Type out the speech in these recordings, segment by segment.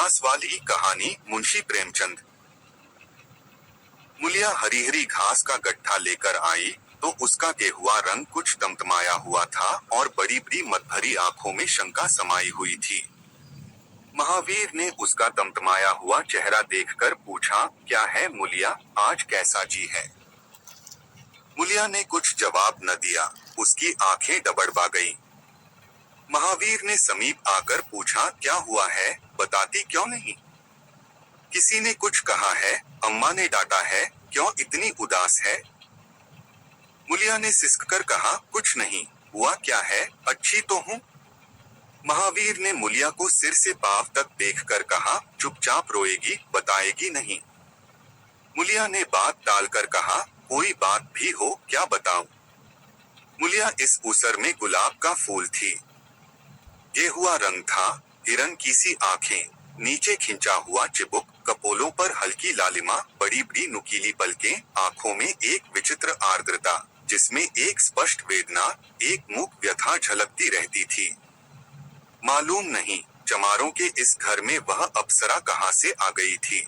घास वाली कहानी। मुंशी प्रेमचंद। मुलिया हरी हरी घास का गट्ठा लेकर आई तो उसका गेहुआ रंग कुछ तमतमाया हुआ था और बड़ी बड़ी मतभरी आंखों में शंका समाई हुई थी। महावीर ने उसका तमतमाया हुआ चेहरा देखकर पूछा, क्या है मुलिया, आज कैसा जी है? मुलिया ने कुछ जवाब न दिया, उसकी आंखें डबडबा गईं। महावीर ने समीप आकर पूछा, क्या हुआ है, बताती क्यों नहीं? किसी ने कुछ कहा है, अम्मा ने डांटा है, क्यों इतनी उदास है? मुलिया ने सिसककर कहा, कुछ नहीं, हुआ क्या है, अच्छी तो हूँ। महावीर ने मुलिया को सिर से पांव तक देखकर कहा, चुपचाप रोएगी, बताएगी नहीं। मुलिया ने बात टालकर कहा, कोई बात भी हो, क्या बताऊं? मुलिया इस उसर में गुलाब का फूल थी। गेहुआ रंग था, हिरन की सी आंखें, नीचे खिंचा हुआ चिबुक, कपोलों पर हल्की लालिमा, बड़ी बड़ी नुकीली पलकें, आंखों में एक विचित्र आर्द्रता, जिसमें एक स्पष्ट वेदना, एक मूक व्यथा झलकती रहती थी। मालूम नहीं, चमारों के इस घर में वह अप्सरा कहाँ से आ गई थी।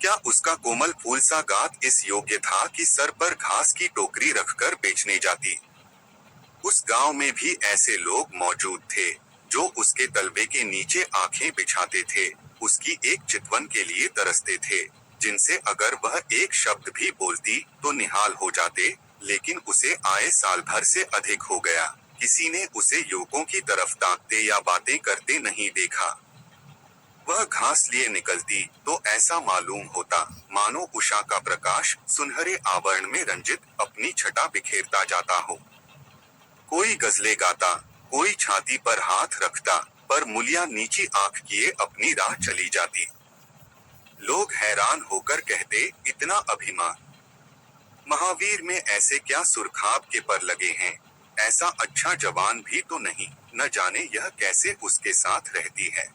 क्या उसका कोमल फूल सा गात इस योग्य था कि सर पर घास की टोकरी रखकर बेचने जाती? उस गांव में भी ऐसे लोग मौजूद थे जो उसके तलवे के नीचे आंखें बिछाते थे, उसकी एक चितवन के लिए तरसते थे, जिनसे अगर वह एक शब्द भी बोलती तो निहाल हो जाते, लेकिन उसे आए साल भर से अधिक हो गया, किसी ने उसे युवकों की तरफ ताकते या बातें करते नहीं देखा। वह घास लिए निकलती तो ऐसा मालूम होता मानो उषा का प्रकाश सुनहरे आवरण में रंजित अपनी छटा बिखेरता जाता हो। कोई गजले गाता, कोई छाती पर हाथ रखता, पर मुलिया नीची आंख किए अपनी राह चली जाती। लोग हैरान होकर कहते, इतना अभिमान, महावीर में ऐसे क्या सुरखाब के पर लगे हैं, ऐसा अच्छा जवान भी तो नहीं, न जाने यह कैसे उसके साथ रहती है।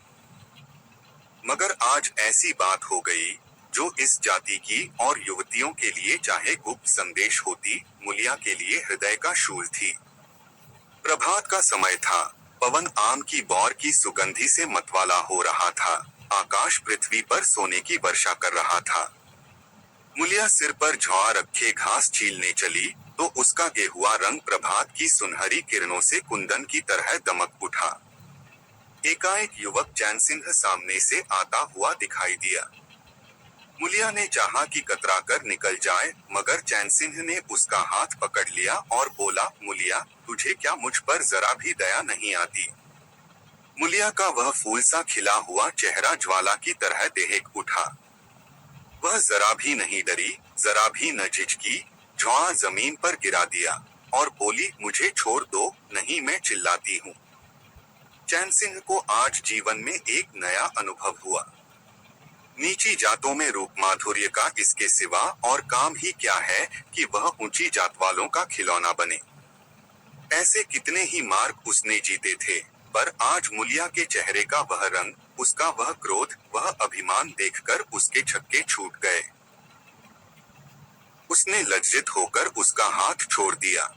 मगर आज ऐसी बात हो गई जो इस जाति की और युवतियों के लिए चाहे गुप्त संदेश होती, मुलिया के लिए हृदय का शूल थी। प्रभात का समय था, पवन आम की बौर की सुगंधी से मतवाला हो रहा था, आकाश पृथ्वी पर सोने की वर्षा कर रहा था। मुलिया सिर पर झुआ रखे घास छीलने चली तो उसका गेहुआ रंग प्रभात की सुनहरी किरणों से कुंदन की तरह दमक उठा। एकाएक युवक चैन सिंह सामने से आता हुआ दिखाई दिया। मुलिया ने चाहा कि कतराकर निकल जाए, मगर चैन सिंह ने उसका हाथ पकड़ लिया और बोला, मुलिया, तुझे क्या मुझ पर जरा भी दया नहीं आती? मुलिया का वह फूल सा खिला हुआ चेहरा ज्वाला की तरह दहक उठा। वह जरा भी नहीं डरी, जरा भी न झिझकी, झुआ जमीन पर गिरा दिया और बोली, मुझे छोड़ दो, नहीं मैं चिल्लाती हूँ। चैन सिंह को आज जीवन में एक नया अनुभव हुआ। नीची जातों में रूप माधुर्य का इसके सिवा और काम ही क्या है कि वह ऊंची जात वालों का खिलौना बने। ऐसे कितने ही मार्ग उसने जीते थे, पर आज मुलिया के चेहरे का वह रंग, उसका वह क्रोध, वह अभिमान देखकर उसके छक्के छूट गए। उसने लज्जित होकर उसका हाथ छोड़ दिया।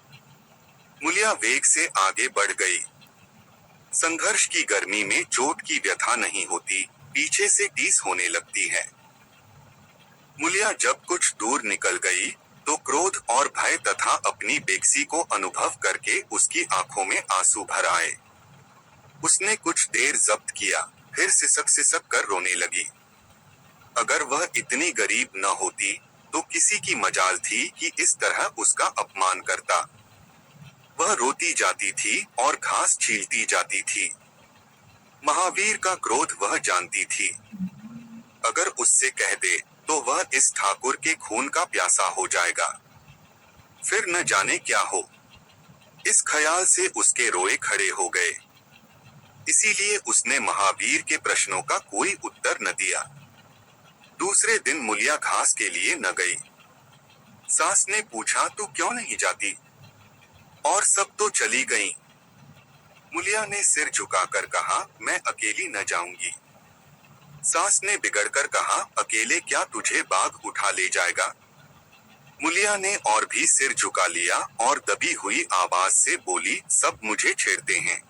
मुलिया वेग से आगे बढ़ गई। संघर्ष की गर्मी में चोट की व्यथा नहीं होती, पीछे से टीस होने लगती है। मुलिया जब कुछ दूर निकल गई तो क्रोध और भय तथा अपनी बेकसी को अनुभव करके उसकी आंखों में आंसू भर आए। उसने कुछ देर जब्त किया, फिर सिसक कर रोने लगी। अगर वह इतनी गरीब न होती तो किसी की मजाल थी कि इस तरह उसका अपमान करता। वह रोती जाती थी और घास छीलती जाती थी। महावीर का क्रोध वह जानती थी। अगर उससे कह दे तो वह इस ठाकुर के खून का प्यासा हो जाएगा, फिर न जाने क्या हो। इस ख्याल से उसके रोए खड़े हो गए। इसीलिए उसने महावीर के प्रश्नों का कोई उत्तर न दिया। दूसरे दिन मुलिया घास के लिए न गई। सास ने पूछा, तू क्यों नहीं जाती? और सब तो चली गईं। मुलिया ने सिर झुकाकर कहा, मैं अकेली न जाऊंगी। सास ने बिगड़कर कहा, अकेले क्या तुझे बाघ उठा ले जाएगा? मुलिया ने और भी सिर झुका लिया और दबी हुई आवाज से बोली, सब मुझे छेड़ते हैं।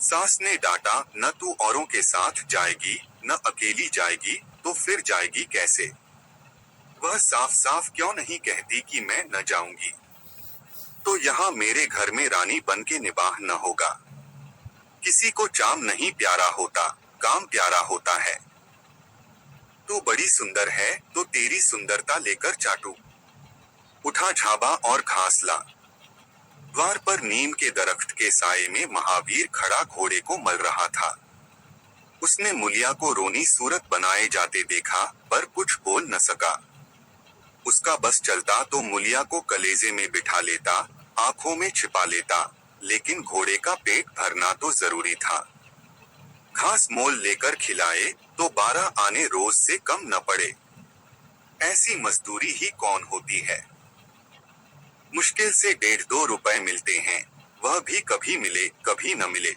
सास ने डांटा, न तू औरों के साथ जाएगी, न अकेली जाएगी, तो फिर जाएगी कैसे? वह साफ साफ क्यों नहीं कहती कि मैं न जाऊंगी? तो यहाँ मेरे घर में रानी बन के निबाह न होगा। किसी को चाम नहीं प्यारा होता, काम प्यारा होता है। तू बड़ी सुंदर है, तो तेरी सुंदरता लेकर चाटू। उठा झाबा और घास ला। द्वार पर नीम के दरख्त के साये में महावीर खड़ा घोड़े को मल रहा था। उसने मुलिया को रोनी सूरत बनाए जाते देखा, पर कुछ बोल न सका। उसका बस चलता तो मुलिया को कलेजे में बिठा लेता, आंखों में छिपा लेता, लेकिन घोड़े का पेट भरना तो जरूरी था। घास मोल लेकर खिलाए तो 12 आने रोज से कम न पड़े। ऐसी मजदूरी ही कौन होती है? मुश्किल से 1.5-2 रुपए मिलते हैं, वह भी कभी मिले कभी न मिले।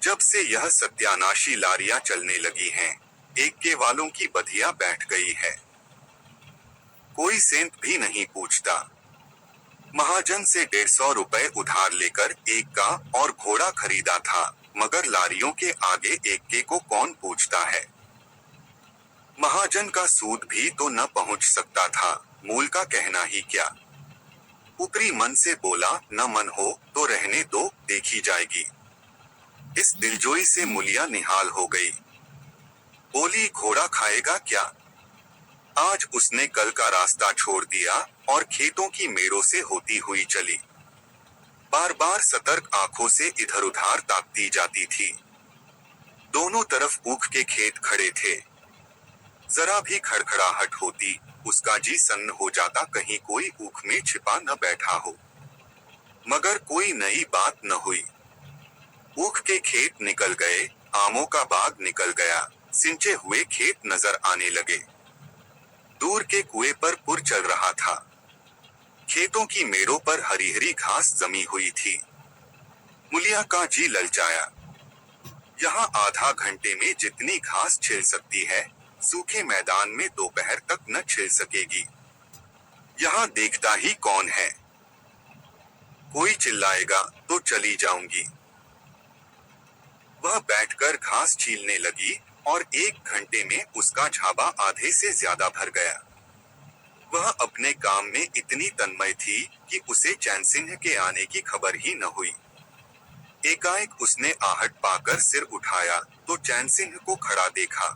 जब से यह सत्यानाशी लारियां चलने लगी हैं, एक्के वालों की बधिया बैठ गई है। कोई सेंत भी नहीं पूछता। महाजन से 150 रुपए उधार लेकर एक का और घोड़ा खरीदा था, मगर लारियों के आगे एक्के को कौन पूछता है? महाजन का सूद भी तो न पहुंच सकता था, मूल का कहना ही क्या। ऊपरी मन से बोला, न मन हो तो रहने दो, देखी जाएगी। इस दिलजोई से मुलिया निहाल हो गई। बोली, घोड़ा खाएगा क्या? आज उसने कल का रास्ता छोड़ दिया और खेतों की मेड़ों से होती हुई चली। बार बार सतर्क आंखों से इधर उधर ताकती जाती थी। दोनों तरफ ऊख के खेत खड़े थे। जरा भी खड़खड़ाहट होती, उसका जी सन्न हो जाता कहीं कोई ऊख में छिपा न बैठा हो। मगर कोई नई बात न हुई। ऊख के खेत निकल गए, आमों का बाग निकल गया, सिंचे हुए खेत नजर आने लगे। दूर के कुएं पर पुर चल रहा था। खेतों की मेड़ों पर हरी हरी घास जमी हुई थी। मुलिया का जी ललचाया। यहाँ आधा घंटे में जितनी घास छिल सकती है, सूखे मैदान में दोपहर तक न छिल सकेगी। यहाँ देखता ही कौन है? कोई चिल्लाएगा तो चली जाऊंगी। वह बैठकर घास छीलने लगी और 1 घंटे में उसका झाबा आधे से ज्यादा भर गया। वह अपने काम में इतनी तन्मय थी कि उसे चैन सिंह के आने की खबर ही न हुई। एकाएक उसने आहट पाकर सिर उठाया तो चैन सिंह को खड़ा देखा।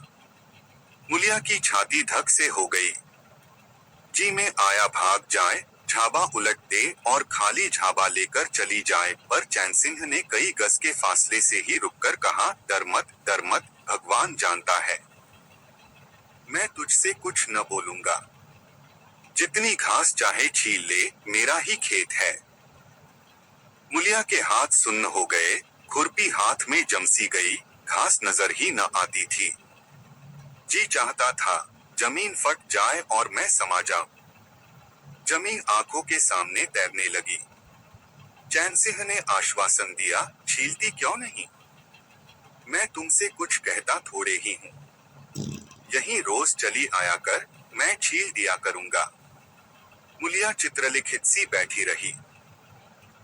मुलिया की छाती धक से हो गई। जी में आया भाग जाए, झाबा उलट दे और खाली झाबा लेकर चली जाए, पर चैन सिंह ने कई गज के फासले से ही रुककर कहा, डर मत, भगवान जानता है। मैं तुझसे कुछ न बोलूंगा। जितनी घास चाहे छील ले, मेरा ही खेत है। मुलिया के हाथ सुन्न हो गए, खुरपी हाथ में जमसी गई, घास नजर ही न आती थी। जी चाहता था जमीन फट जाए और मैं समा जाऊं। जमीन आंखों के सामने तैरने लगी। चैन सिंह ने आश्वासन दिया, छीलती क्यों नहीं? मैं तुमसे कुछ कहता थोड़े ही हूँ। यहीं रोज चली आया कर, मैं छील दिया करूंगा। मुलिया चित्रलिखित सी बैठी रही।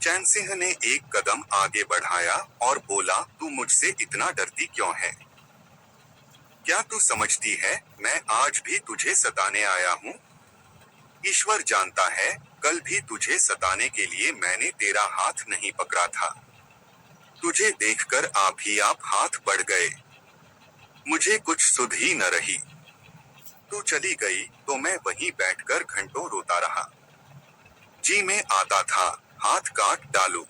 चैन सिंह ने एक कदम आगे बढ़ाया और बोला, तू मुझसे इतना डरती क्यों है? क्या तू समझती है मैं आज भी तुझे सताने आया हूँ? ईश्वर जानता है, कल भी तुझे सताने के लिए मैंने तेरा हाथ नहीं पकड़ा था। तुझे देखकर आप ही आप हाथ बढ़ गए। मुझे कुछ सुध ही न रही। तू चली गई तो मैं वहीं बैठकर घंटों रोता रहा। जी में आता था हाथ काट डालूं।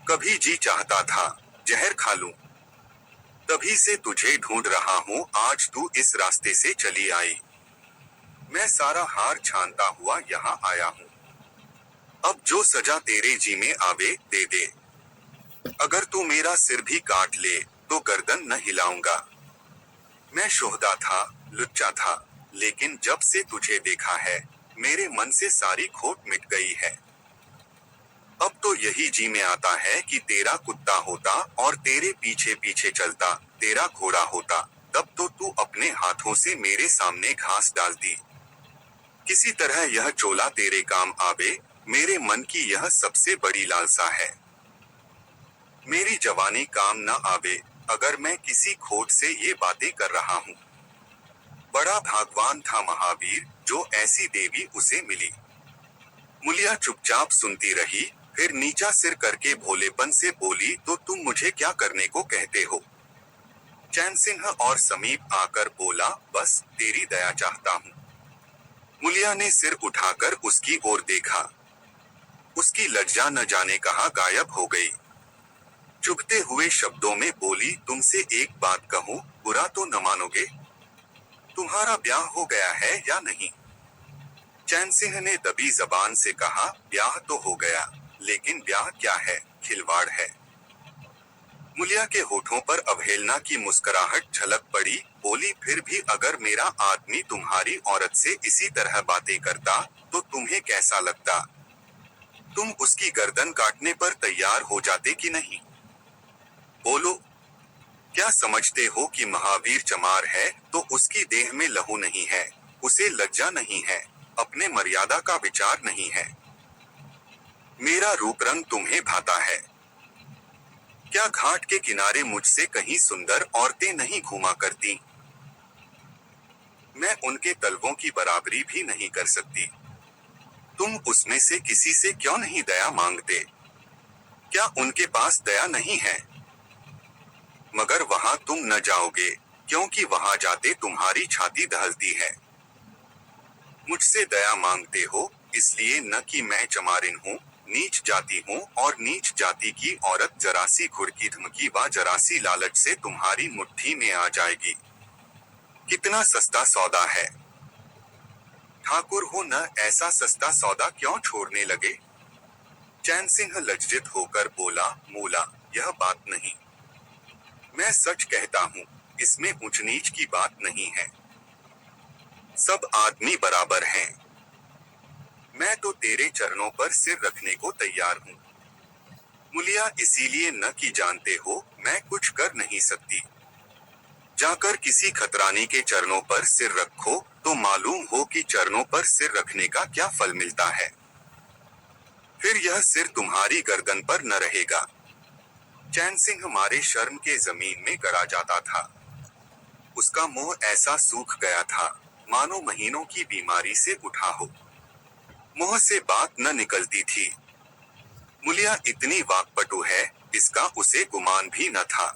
कभी जी चाहता था जहर खा लूं। तभी से तुझे ढूंढ रहा हूँ, आज तू इस रास्ते से चली आई। मैं सारा हार छानता हुआ यहाँ आया हूँ। अब जो सजा तेरे जी में आवे दे दे। अगर तू मेरा सिर भी काट ले तो गर्दन न हिलाऊंगा। मैं शोहदा था, लुच्चा था, लेकिन जब से तुझे देखा है, मेरे मन से सारी खोट मिट गई है। अब तो यही जी में आता है कि तेरा कुत्ता होता और तेरे पीछे पीछे चलता, तेरा घोड़ा होता, तब तो तू अपने हाथों से मेरे सामने घास डालती। किसी तरह यह चोला तेरे काम आवे, मेरे मन की यह सबसे बड़ी लालसा है। मेरी जवानी काम न आवे अगर मैं किसी खोट से ये बातें कर रहा हूँ। बड़ा भाग्यवान था महावीर जो ऐसी देवी उसे मिली। मुलिया चुपचाप सुनती रही, फिर नीचा सिर करके भोलेपन से बोली, तो तुम मुझे क्या करने को कहते हो? चैन सिंह और समीप आकर बोला, बस तेरी दया चाहता हूँ। मुलिया ने सिर उठाकर उसकी ओर देखा। उसकी लज्जा न जाने कहाँ गायब हो गई। चुभते हुए शब्दों में बोली, तुमसे एक बात कहूँ, बुरा तो न मानोगे? तुम्हारा ब्याह हो गया है या नहीं? चैन सिंह ने दबी जबान से कहा, ब्याह तो हो गया, लेकिन ब्याह क्या है, खिलवाड़ है। मुलिया के होठों पर अवहेलना की मुस्कुराहट झलक पड़ी, बोली, फिर भी अगर मेरा आदमी तुम्हारी औरत से इसी तरह बातें करता, तो तुम्हें कैसा लगता? तुम उसकी गर्दन काटने पर तैयार हो जाते कि नहीं? बोलो, क्या समझते हो कि महावीर चमार है तो उसकी देह में लहू नहीं है, उसे लज्जा नहीं है, अपने मर्यादा का विचार नहीं है? मेरा रूप रंग तुम्हें भाता है क्या? घाट के किनारे मुझसे कहीं सुंदर औरतें नहीं घूमा करती? मैं उनके तलवों की बराबरी भी नहीं कर सकती। तुम उसमें से किसी से क्यों नहीं दया मांगते? क्या उनके पास दया नहीं है? मगर वहां तुम न जाओगे, क्योंकि वहां जाते तुम्हारी छाती दहलती है। मुझसे दया मांगते हो, इसलिए न कि मैं चमारिन हूँ, नीच जाति हूँ, और नीच जाति की औरत जरासी घुड़की धमकी व जरासी लालच से तुम्हारी मुट्ठी में आ जाएगी। कितना सस्ता सौदा है। ठाकुर हो न, ऐसा सस्ता सौदा क्यों छोड़ने लगे? चैन सिंह लज्जित होकर बोला, मूला, यह बात नहीं। मैं सच कहता हूँ, इसमें ऊंच नीच की बात नहीं है। सब आदमी बराबर हैं। मैं तो तेरे चरणों पर सिर रखने को तैयार हूँ। मुलिया, इसीलिए न कि जानते हो, मैं कुछ कर नहीं सकती। जाकर किसी खतरानी के चरणों पर सिर रखो, तो मालूम हो कि चरणों पर सिर रखने का क्या फल मिलता है। फिर यह सिर तुम्हारी गर्दन पर न रहेगा। चैन सिंह मारे शर्म के जमीन में गड़ा जाता था। उसका मुंह ऐसा सूख गया था, मानो महीनों की बीमारी से उठा हो। मुंह से बात न निकलती थी। मुलिया इतनी वाकपटु है, इसका उसे गुमान भी न था।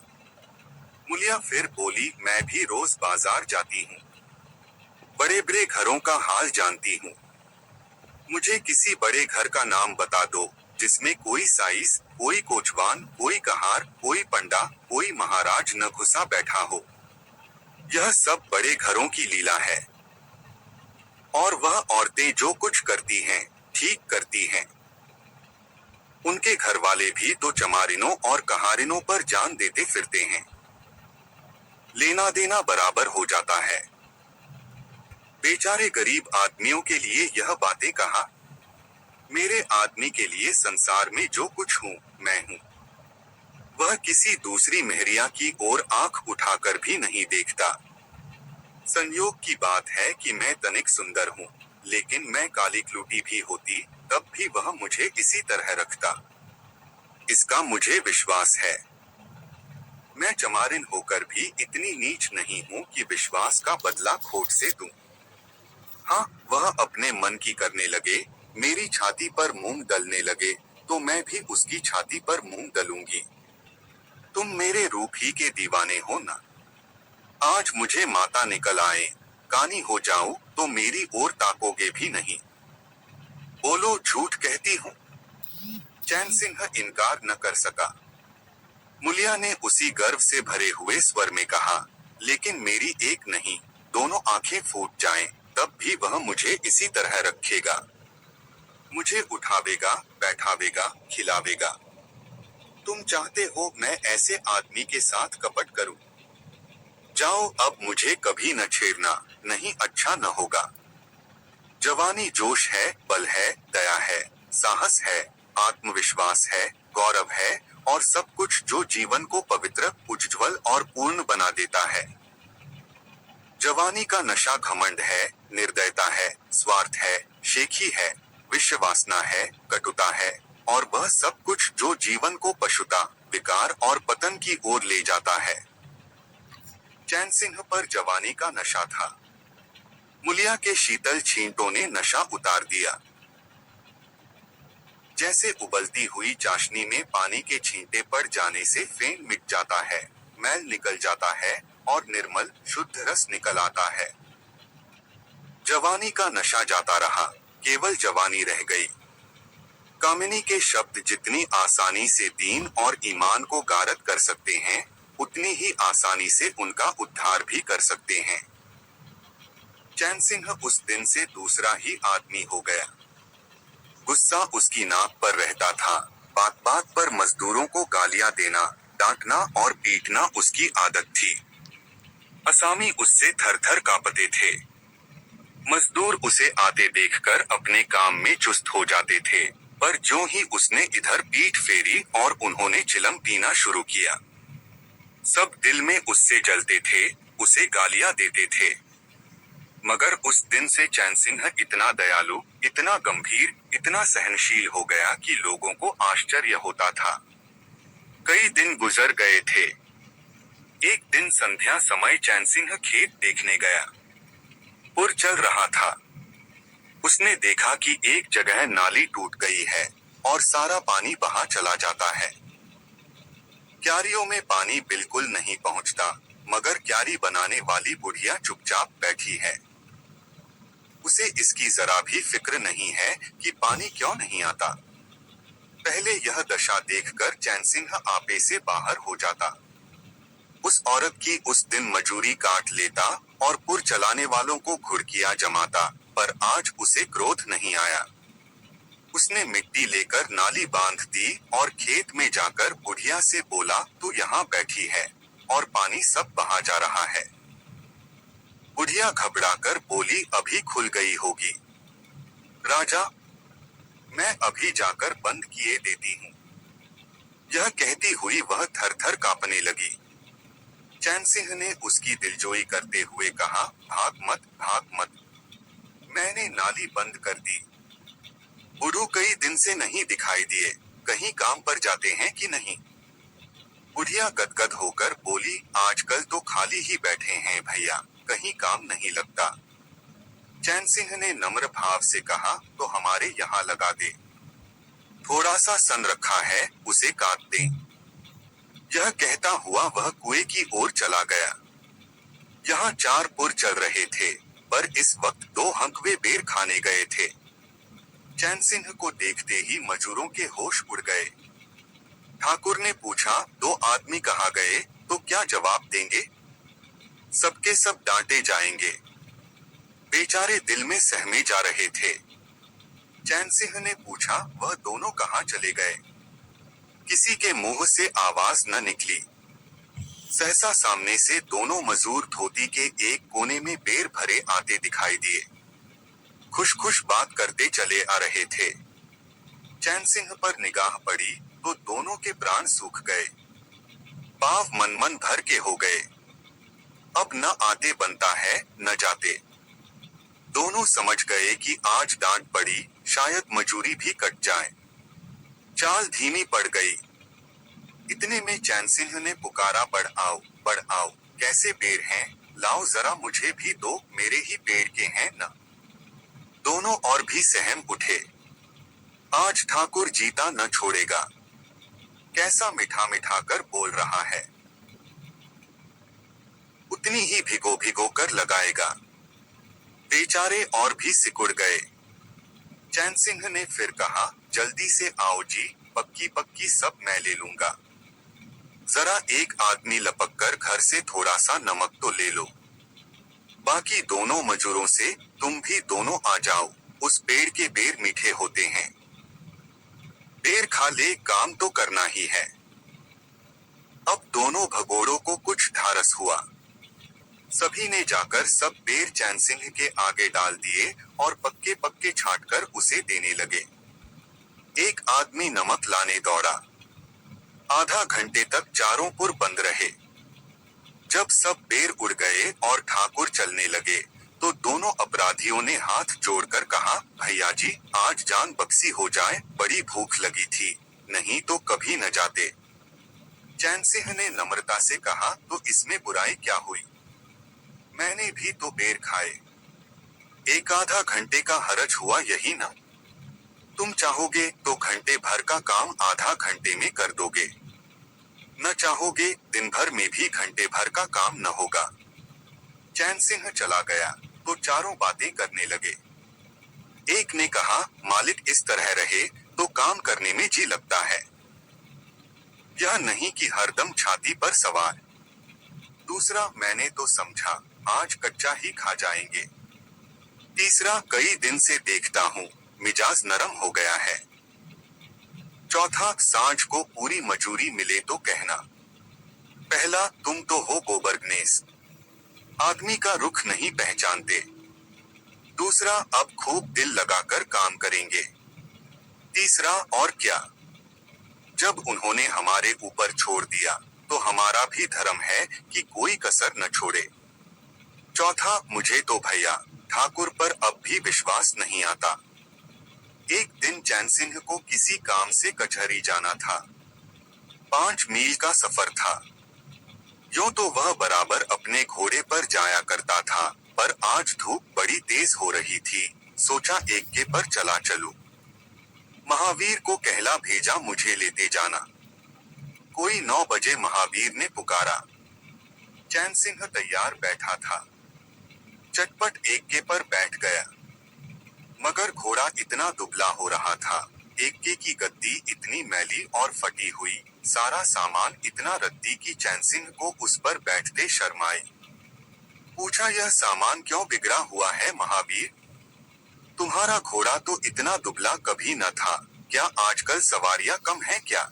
मुलिया फिर बोली, मैं भी रोज बाजार जाती हूँ। बड़े बड़े घरों का हाल जानती हूँ। मुझे किसी बड़े घर का नाम बता दो, जिसमें कोई साइस, कोई कोचवान, कोई कहार, कोई पंडा, कोई महाराज न घुसा बैठा हो। यह सब बड़े घरों की लीला है। और वह औरतें जो कुछ करती हैं, ठीक करती हैं। उनके घर वाले भी तो चमारिनों और कहारिनों पर जान देते फिरते हैं। लेना देना बराबर हो जाता है। बेचारे गरीब आदमियों के लिए यह बातें कहा। मेरे आदमी के लिए संसार में जो कुछ हूँ, मैं हूँ। वह किसी दूसरी मेहरिया की ओर आंख उठाकर भी नहीं देखता। संयोग की बात है कि मैं तनिक सुंदर हूँ, लेकिन मैं काली क्लूटी भी होती, तब भी वह मुझे इसी तरह रखता। इसका मुझे विश्वास है। मैं चमारिन होकर भी इतनी नीच नहीं हूँ कि विश्वास का बदला खोट से दूं। हाँ, वह अपने मन की करने लगे, मेरी छाती पर मूंग दलने लगे, तो मैं भी उसकी छाती पर मूंग दलूंगी। तुम मेरे रूप ही के दीवाने हो ना। आज मुझे माता निकल आए, कानी हो जाऊं, तो मेरी ओर ताकोगे भी नहीं। बोलो, झूठ कहती हूँ? चैन सिंह इनकार न कर सका। मुलिया ने उसी गर्व से भरे हुए स्वर में कहा, लेकिन मेरी एक नहीं, दोनों आंखें फूट जाएं, तब भी वह मुझे इसी तरह रखेगा। मुझे उठावेगा, बैठावेगा, खिलावेगा। तुम चाहते हो मैं ऐसे आदमी के साथ कपट करूं? जाओ, अब मुझे कभी न छेड़ना, नहीं अच्छा न होगा। जवानी जोश है, बल है, दया है, साहस है, आत्मविश्वास है, गौरव है, और सब कुछ जो जीवन को पवित्र, उज्ज्वल और पूर्ण बना देता है। जवानी का नशा घमंड है, निर्दयता है, स्वार्थ है, शेखी है, विश्ववासना है, कटुता है, और वह सब कुछ जो जीवन को पशुता, विकार और पतन की ओर ले जाता है। चैन सिंह पर जवानी का नशा था। मुलिया के शीतल छींटों ने नशा उतार दिया। जैसे उबलती हुई चाशनी में पानी के छींटे पड़ जाने से फेन मिट जाता है, मैल निकल जाता है और निर्मल शुद्ध रस निकल आता है। जवानी का नशा जाता रहा, केवल जवानी रह गई। कामिनी के शब्द जितनी आसानी से दीन और ईमान को गारद कर सकते हैं, उतनी ही आसानी से उनका उद्धार भी कर सकते हैं। चैन सिंह उस दिन से दूसरा ही आदमी हो गया। गुस्सा उसकी नाक पर रहता था। बात बात पर मजदूरों को गालियां देना, डांटना और पीटना उसकी आदत थी। असामी उससे थर थर कांपते थे। मजदूर उसे आते देखकर अपने काम में चुस्त हो जाते थे, पर ज्यों ही उसने इधर पीठ फेरी और उन्होंने चिलम पीना शुरू किया, सब दिल में उससे जलते थे, उसे गालियां देते थे। मगर उस दिन से चैन सिंह इतना दयालु, इतना गंभीर, इतना सहनशील हो गया कि लोगों को आश्चर्य होता था। कई दिन गुजर गए थे। एक दिन संध्या समय चैन सिंह खेत देखने गया। पुर चल रहा था। उसने देखा कि एक जगह नाली टूट गई है और सारा पानी बहा चला जाता है। क्यारियों में पानी बिल्कुल नहीं पहुंचता, मगर क्यारी बनाने वाली बुढ़िया चुपचाप बैठी है। उसे इसकी जरा भी फिक्र नहीं है कि पानी क्यों नहीं आता। पहले यह दशा देखकर चैन सिंह आपे से बाहर हो जाता। उस औरत की उस दिन मजूरी काट लेता और पुर चलाने वालों को घुड़कियां जमाता, पर आज उसे क्रोध नहीं आया। उसने मिट्टी लेकर नाली बांध दी और खेत में जाकर बुढ़िया से बोला, तू यहाँ बैठी है और पानी सब बहा जा रहा है। बुढ़िया घबराकर बोली, अभी खुल गई होगी। राजा, मैं अभी जाकर बंद किए देती हूँ। यह कहती हुई वह थर थर कांपने लगी। चैन सिंह ने उसकी दिलजोई करते हुए कहा, भाग मत, भाग मत। मैंने नाली बंद कर दी। बुढ़ू कई दिन से नहीं दिखाई दिए, कहीं काम पर जाते हैं कि नहीं। बुढ़िया गदगद होकर बोली, आजकल तो खाली ही बैठे हैं भैया, कहीं काम नहीं लगता। चैन सिंह ने नम्र भाव से कहा, तो हमारे यहाँ लगा दे। थोड़ा सा सन रखा है, उसे काट दे। यह कहता हुआ वह कुएं की ओर चला गया। यहाँ 4 पुर चल रहे थे, पर इस वक्त 2 हंकवे बेर खाने गए थे। चैन सिंह को देखते ही मजूरों के होश उड़ गए। ठाकुर ने पूछा, 2 आदमी कहाँ गए, तो क्या जवाब देंगे? सबके सब डांटे जाएंगे। बेचारे दिल में सहमे जा रहे थे। चैन सिंह ने पूछा, वह दोनों कहाँ चले गए? किसी के मुंह से आवाज न निकली। सहसा सामने से दोनों मजूर धोती के एक कोने में बेर भरे आते दिखाई दिए। खुश खुश बात करते चले आ रहे थे। चैन सिंह पर निगाह पड़ी तो दोनों के प्राण सूख गए। पाव मन मन भर के हो गए। अब न आते बनता है, न जाते। दोनों समझ गए कि आज डांट पड़ी, शायद मजूरी भी कट जाए। चाल धीमी पड़ गई। इतने में चैन सिंह ने पुकारा, बढ़ आओ, कैसे पेड़ हैं, लाओ जरा मुझे भी दो, मेरे ही पेड़ के हैं न। दोनों और भी सहम उठे। आज ठाकुर जीता न छोड़ेगा। कैसा मिठा मिठा कर बोल रहा है। उतनी ही भिगो भिगो कर लगाएगा। बेचारे और भी सिकुड़ गए। चैन सिंह ने फिर कहा, जल्दी से आओ जी, पक्की पक्की सब मैं ले लूंगा। जरा एक आदमी लपक कर घर से थोड़ा सा नमक तो ले लो। बाकी दोनों मजूरों से, तुम भी दोनों आ जाओ, उस पेड़ के बेर मीठे होते हैं। बेर खा ले, काम तो करना ही है। अब दोनों भगोड़ों को कुछ ढारस हुआ। सभी ने जाकर सब बेर चैन सिंह के आगे डाल दिए और पक्के पक्के छांटकर उसे देने लगे। एक आदमी नमक लाने दौड़ा। आधा घंटे तक चारों पुर बंद रहे। जब सब बेर उड़ गए और ठाकुर चलने लगे, तो दोनों अपराधियों ने हाथ जोड़कर कहा, भैया जी, आज जान बख्शी हो जाए, बड़ी भूख लगी थी, नहीं तो कभी न जाते। चैन सिंह ने नम्रता से कहा, तो इसमें बुराई क्या हुई? मैंने भी तो बेर खाए। एक आधा घंटे का हरज हुआ यही ना। तुम चाहोगे तो घंटे भर का काम आधा घंटे में कर दोगे। न चाहोगे दिन भर में भी घंटे भर का काम न होगा। चैन सिंह चला गया तो चारों बातें करने लगे। एक ने कहा, मालिक इस तरह रहे तो काम करने में जी लगता है, यह नहीं कि हरदम छाती पर सवार। दूसरा, मैंने तो समझा आज कच्चा ही खा जाएंगे। तीसरा, कई दिन से देखता हूँ मिजाज नरम हो गया है। चौथा, सांझ को पूरी मजूरी मिले तो कहना। पहला, तुम तो हो गोबरगनेस, आदमी का रुख नहीं पहचानते। दूसरा, अब खूब दिल लगाकर काम करेंगे। तीसरा, और क्या? जब उन्होंने हमारे ऊपर छोड़ दिया तो हमारा भी धर्म है कि कोई कसर न छोड़े। चौथा, मुझे तो भैया ठाकुर पर अब भी विश्वास नहीं आता। एक दिन चैन सिंह को किसी काम से कचहरी जाना था। 5 मील का सफर था। यूं तो वह बराबर अपने घोड़े पर जाया करता था, पर आज धूप बड़ी तेज हो रही थी। सोचा एक्के पर चला चलूं। महावीर को कहला भेजा मुझे लेते जाना। कोई 9 बजे महावीर ने पुकारा। चैन सिंह तैयार बैठा था। चटपट एक्के पर बैठ गया। मगर घोड़ा इतना दुबला हो रहा था, एक्के की गद्दी इतनी मैली और फटी हुई, सारा सामान इतना रद्दी कि चैन सिंह को उस पर बैठते शर्म आई। पूछा, यह सामान क्यों बिगड़ा हुआ है महावीर? तुम्हारा घोड़ा तो इतना दुबला कभी न था, क्या आजकल सवारियां कम है क्या?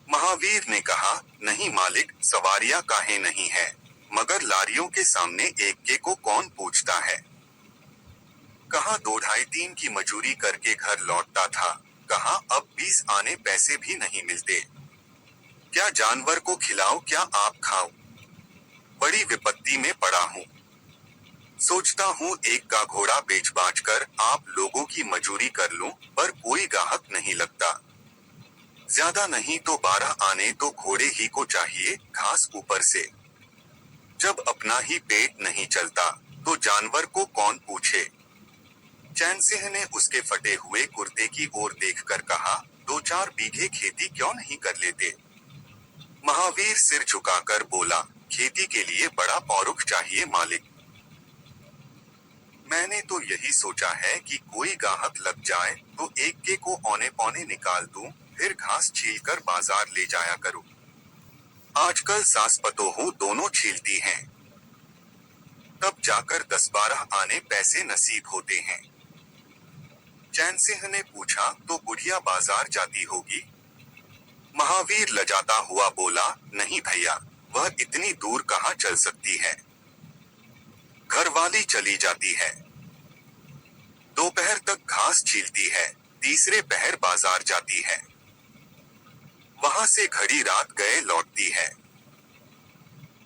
महावीर ने कहा, नहीं मालिक, सवारियां काहे नहीं है, मगर लारियों के सामने एक्के को कौन पूछता है। कहा 2-2.5-3 की मजूरी करके घर लौटता था, कहा अब 20 आने पैसे भी नहीं मिलते। क्या जानवर को खिलाओ क्या आप खाओ। बड़ी विपत्ति में पड़ा हूँ। सोचता हूँ एक का घोड़ा बेच बाच कर आप लोगों की मजूरी कर लूं, पर कोई गाहक नहीं लगता। ज्यादा नहीं तो 12 आने तो घोड़े ही को चाहिए, घास ऊपर से। जब अपना ही पेट नहीं चलता तो जानवर को कौन पूछे। चैन सिंह ने उसके फटे हुए कुर्ते की ओर देखकर कहा, 2-4 बीघे खेती क्यों नहीं कर लेते? महावीर सिर झुकाकर बोला, खेती के लिए बड़ा पौरुख चाहिए मालिक। मैंने तो यही सोचा है कि कोई गाहक लग जाए तो एक्के को औने पौने निकाल दूं, फिर घास छीलकर बाजार ले जाया करूं। आजकल सास पतोहू दोनों छीलती हैं, तब जाकर 10-12 आने पैसे नसीब होते हैं। चैन सिंह ने पूछा, तो बुढ़िया बाजार जाती होगी? महावीर लजाता हुआ बोला, नहीं भैया, वह इतनी दूर कहाँ चल सकती है। घरवाली चली जाती है। दोपहर तक घास छीलती है, तीसरे पहर बाजार जाती है। वहां से घड़ी रात गए लौटती है।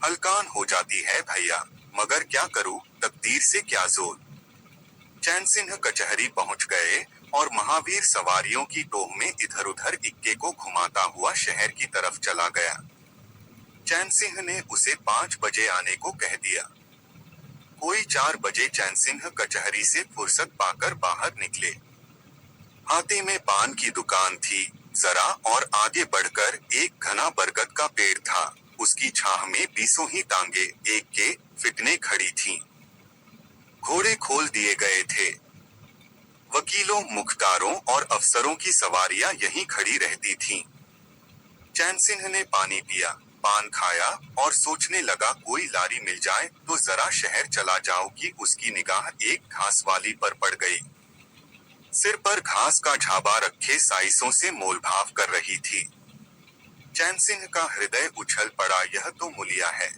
हलकान हो जाती है भैया, मगर क्या करूं, तकदीर से क्या जोर। चैन सिंह कचहरी पहुंच गए और महावीर सवारियों की टोह में इधर उधर इक्के को घुमाता हुआ शहर की तरफ चला गया। चैन सिंह ने उसे 5 बजे आने को कह दिया। कोई 4 बजे चैन सिंह कचहरी से फुर्सत पाकर बाहर निकले। हाथे में पान की दुकान थी, जरा और आगे बढ़कर एक घना बरगद का पेड़ था, उसकी छाह में 20 ही टांगे एक के फिटने खड़ी थीं। घोड़े खोल दिए गए थे। वकीलों, मुख्तारों और अफसरों की सवारियां यहीं खड़ी रहती थीं। चैन सिंह ने पानी पिया, पान खाया और सोचने लगा कोई लारी मिल जाए तो जरा शहर चला जाओ कि उसकी निगाह एक घास वाली पर पड़ गई। सिर पर घास का झाबा रखे साइसों से मोलभाव कर रही थी। चैन सिंह का हृदय उछल पड़ा, यह तो मुलिया है।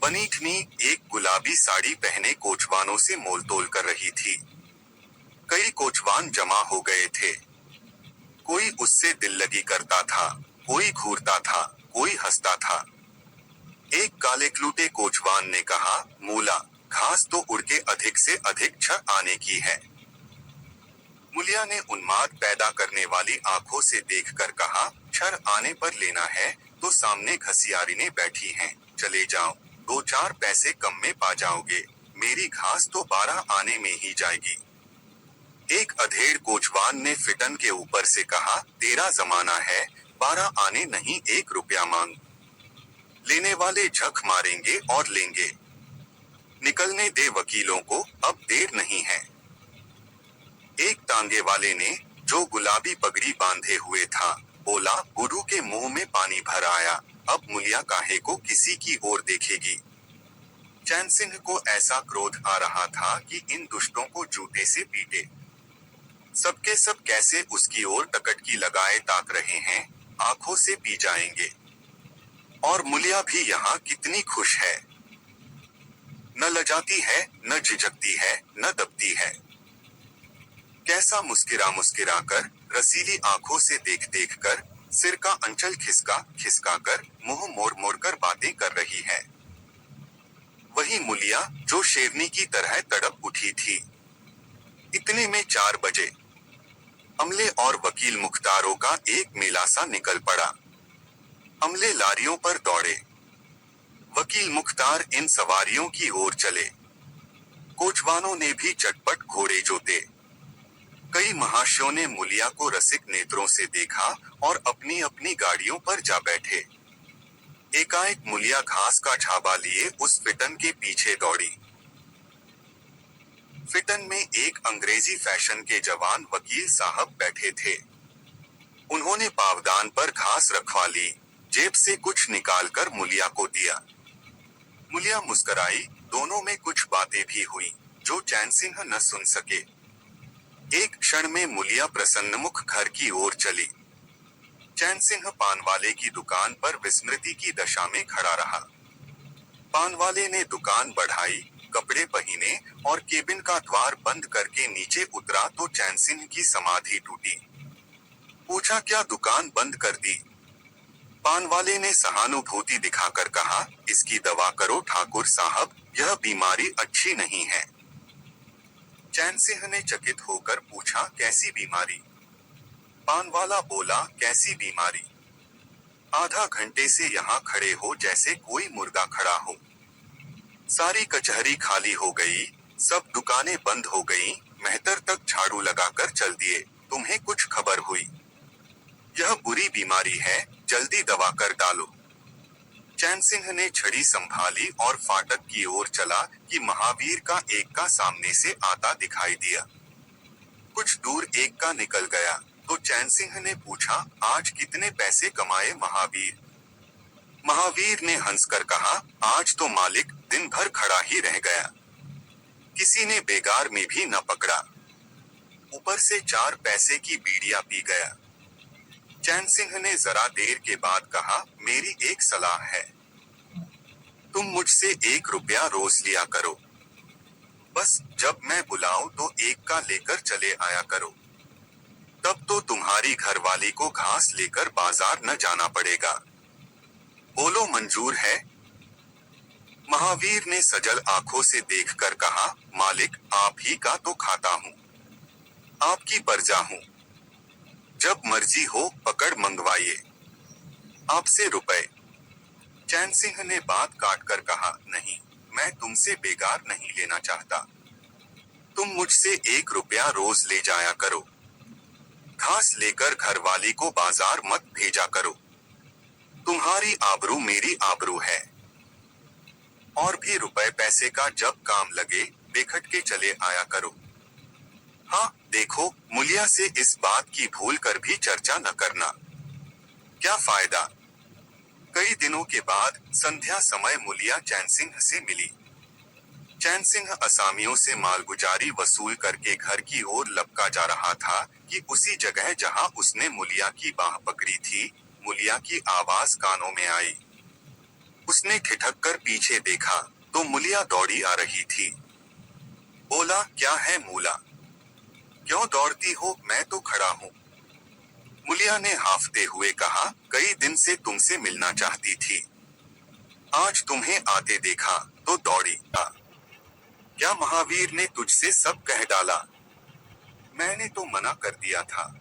बनीठनी एक गुलाबी साड़ी पहने कोचवानों से मोलतोल कर रही थी। कई कोचवान जमा हो गए थे। कोई उससे दिल लगी करता था, कोई घूरता था, कोई हंसता था। एक कालेक्लूटे कोचवान ने कहा, मूला, घास तो उड़ के अधिक से अधिक 6 आने की है। मुलिया ने उन्माद पैदा करने वाली आंखों से देखकर कहा, क्षण आने पर लेना है तो सामने घसियारीने बैठी हैं, चले जाओ, 2-4 पैसे कम में पा जाओगे, मेरी घास तो 12 आने में ही जाएगी। एक अधेड़ कोचवान ने फिटन के ऊपर से कहा, तेरा जमाना है, 12 आने नहीं 1 रुपया मांग। लेने वाले झक मारेंगे और लेंगे। निकलने दे वकीलों को, अब देर नहीं है। एक तांगे वाले ने, जो गुलाबी पगड़ी बांधे हुए था, बोला, गुरु के मुंह में पानी भर आया, अब मुलिया काहे को किसी की ओर देखेगी। चैन सिंह को ऐसा क्रोध आ रहा था कि इन दुष्टों को जूते से पीटे। सबके सब कैसे उसकी ओर टकटकी लगाए ताक रहे हैं, आंखों से पी जाएंगे। और मुलिया भी यहाँ कितनी खुश है। न लजाती है, न झिझकती है, न दबती है। कैसा मुस्किरा मुस्किरा कर, रसीली आंखों से देख देख कर, सिर का अंचल खिसका खिसका कर, मुंह मोड़ मोड़ कर बातें कर रही है। वही मुलिया जो शेरनी की तरह तड़प उठी थी। इतने में 4 बजे। अमले और वकील मुख्तारों का एक मेला सा निकल पड़ा। अमले लारियों पर दौड़े, वकील मुख्तार इन सवारियों की ओर चले। कोचवानों ने भी चटपट घोड़े जोते। कई महाशयों ने मुलिया को रसिक नेत्रों से देखा और अपनी अपनी गाड़ियों पर जा बैठे। एकाएक मुलिया घास का झाबा लिए उस फिटन के पीछे दौड़ी। फिटन में एक अंग्रेजी फैशन के जवान वकील साहब बैठे थे। उन्होंने पावदान पर घास रखवा ली, जेब से कुछ निकालकर मुलिया को दिया। मुलिया मुस्कराई, दोनों में कुछ बातें भी हुई, जो चैन सिंह न सुन सके। एक क्षण में मुलिया प्रसन्नमुख घर की ओर चली। चैन सिंह पानवाले की दुकान पर विस्मृति की दशा में खड़ा रहा। पानवाले ने दुकान बढ़ाई, कपड़े पहने और केबिन का द्वार बंद करके नीचे उतरा तो चैन सिंह की समाधि टूटी। पूछा, क्या दुकान बंद कर दी? पानवाले ने सहानुभूति दिखाकर कहा, इसकी दवा करो ठाकुर साहब, यह बीमारी अच्छी नहीं है। चैन सिंह ने चकित होकर पूछा, कैसी बीमारी? पानवाला बोला, कैसी बीमारी? आधा घंटे से यहाँ खड़े हो जैसे कोई मुर्दा खड़ा हो। सारी कचहरी खाली हो गई, सब दुकानें बंद हो गईं, मेहतर तक झाड़ू लगाकर चल दिए, तुम्हें कुछ खबर हुई? यह बुरी बीमारी है, जल्दी दवा कर डालो। चैन सिंह ने छड़ी संभाली और फाटक की ओर चला कि महावीर का एक का सामने से आता दिखाई दिया। कुछ दूर एक का निकल गया तो चैन सिंह ने पूछा, आज कितने पैसे कमाए महावीर? महावीर ने हंसकर कहा, आज तो मालिक दिन भर खड़ा ही रह गया, किसी ने बेगार में भी न पकड़ा, ऊपर से 4 पैसे की बीड़ियां पी गया। चैन सिंह ने जरा देर के बाद कहा, मेरी एक सलाह है, तुम मुझसे 1 रुपया रोज लिया करो। बस जब मैं बुलाऊं तो 1 का लेकर चले आया करो। तब तो तुम्हारी घरवाली को घास लेकर बाजार न जाना पड़ेगा। बोलो मंजूर है? महावीर ने सजल आंखों से देखकर कहा, मालिक आप ही का तो खाता हूँ, आपकी प्रजा हूँ, जब मर्जी हो पकड़ मंगवाइए, आपसे रुपए। चैन सिंह ने बात काटकर कहा, नहीं, मैं तुमसे बेगार नहीं लेना चाहता, तुम मुझसे 1 रुपया रोज ले जाया करो। घास लेकर घरवाली को बाजार मत भेजा करो, तुम्हारी आबरू मेरी आबरू है। और भी रुपए पैसे का जब काम लगे बेखट के चले आया करो। हाँ देखो, मुलिया से इस बात की भूल कर भी चर्चा न करना। क्या फायदा? कई दिनों के बाद संध्या समय मुलिया चैन सिंह से मिली। चैन सिंह असामियों से मालगुजारी वसूल करके घर की ओर लपका जा रहा था कि उसी जगह जहां उसने मुलिया की बाह पकड़ी थी, मुलिया की आवाज कानों में आई। उसने ठिठक कर पीछे देखा तो मुलिया दौड़ी आ रही थी। बोला, क्या है मूला, क्यों दौड़ती हो, मैं तो खड़ा हूँ। मुलिया ने हाफते हुए कहा, कई दिन से तुमसे मिलना चाहती थी, आज तुम्हें आते देखा तो दौड़ी। क्या महावीर ने तुझसे सब कह डाला? मैंने तो मना कर दिया था।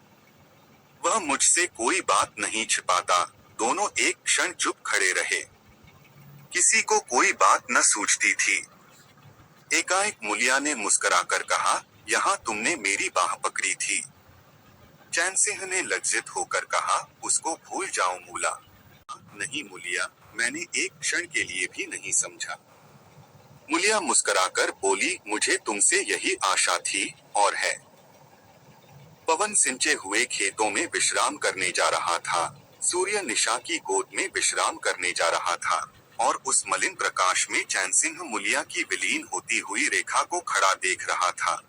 वह मुझसे कोई बात नहीं छिपाता। दोनों एक क्षण चुप खड़े रहे। किसी को कोई बात न सूझती थी। एकाएक मुलिया ने मुस्कुराकर कहा, यहाँ तुमने मेरी बाह पकड़ी थी। चैन सिंह ने लज्जित होकर कहा, उसको भूल जाओ मूला। नहीं मुलिया, मैंने एक क्षण के लिए भी नहीं समझा। मुलिया मुस्कुराकर बोली, मुझे तुमसे यही आशा थी, और है। पवन सिंचे हुए खेतों में विश्राम करने जा रहा था। सूर्य निशा की गोद में विश्राम करने जा रहा था, और उस मलिन प्रकाश में चैन सिंह मुलिया की विलीन होती हुई रेखा को खड़ा देख रहा था।